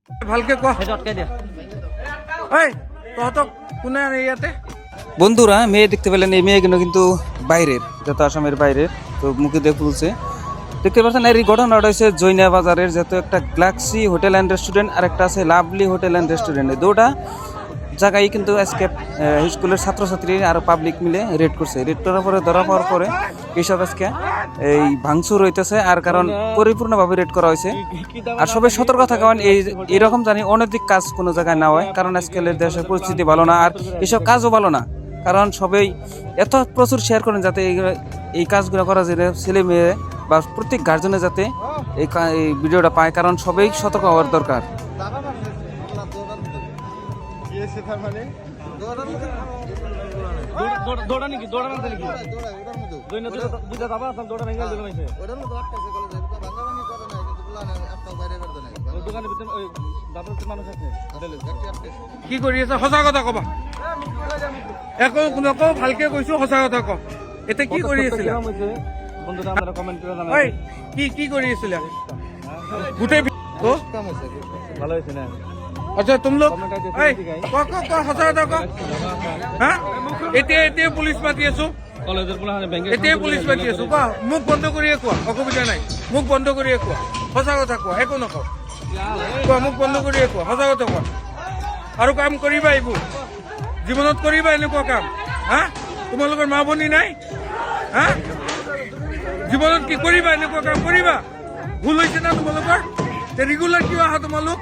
ভালকে কোৱা এই তহঁতক কোনে ইয়াতে বন্ধুরা মেয়ে দেখতে পেলেন, এই মেয়েগুলো কিন্তু বাইরের, যত আসামের বাইরের, তো মুখে দিয়ে খুলছে। দেখতে পাচ্ছেন এই ঘটনাটা হয়েছে জৈনা বাজারের, যেহেতু একটা গ্যালাক্সি হোটেল অ্যান্ড রেস্টুরেন্ট আর একটা আছে লাভলি হোটেল অ্যান্ড রেস্টুরেন্ট, দুটা জায়গায় কিন্তু আজকে স্কুলের ছাত্রছাত্রী আর পাবলিক মিলে রেড করছে। রেড করার পরে ধরা পাওয়ার পরে এইসব আজকে এই ভাঙচুর হইতেছে, আর কারণ পরিপূর্ণভাবে রেড করা হয়েছে। আর সবাই সতর্ক থাকা, এইরকম জানি অনৈতিক কাজ কোনো জায়গায় না হয়, কারণ আজকালের দেশের পরিস্থিতি ভালো না, আর এইসব কাজও ভালো না। কারণ সবাই এত প্রচুর শেয়ার করেন যাতে এই কাজগুলো করা যায় ছেলে মেয়ে বা প্রত্যেক গার্জেনে যাতে এই ভিডিওটা পায়, কারণ সবাই সতর্ক হওয়ার দরকার। কি কৰি আছা সঁচা কথা কবা, একো নকওঁ, ভালকে কৈছো, সঁচা কথা ক। এতিয়া কি কৰি আছিলা কি কৰি আছিলা গোটেই ভালো হয়েছে না? আচ্ছা তুমি লোক সঁচা কথা ক। হ্যাঁ এতিয়া পুলিচ মাতি আছো, এতিয়াই পুলিচ মাতি আছো। কোৱা, মুখ বন্ধ কৰিয়ে কোৱা, অসুবিধা নাই, মুখ বন্ধ কৰিয়ে কোৱা, সঁচা কথা কোৱা, একো নকওঁ, কোৱা, মুখ বন্ধ কৰিয়ে কোৱা, সঁচা কথা কোৱা। আৰু কাম কৰিবা, এইবোৰ জীৱনত কৰিবা এনেকুৱা কাম? হা তোমালোকৰ মা ভনী নাই? হা জীৱনত কি কৰিবা, এনেকুৱা কাম কৰিবা? ভুল হৈছে না তোমালোকৰ? ৰেগুলাৰ কিয় আহা তোমালোক?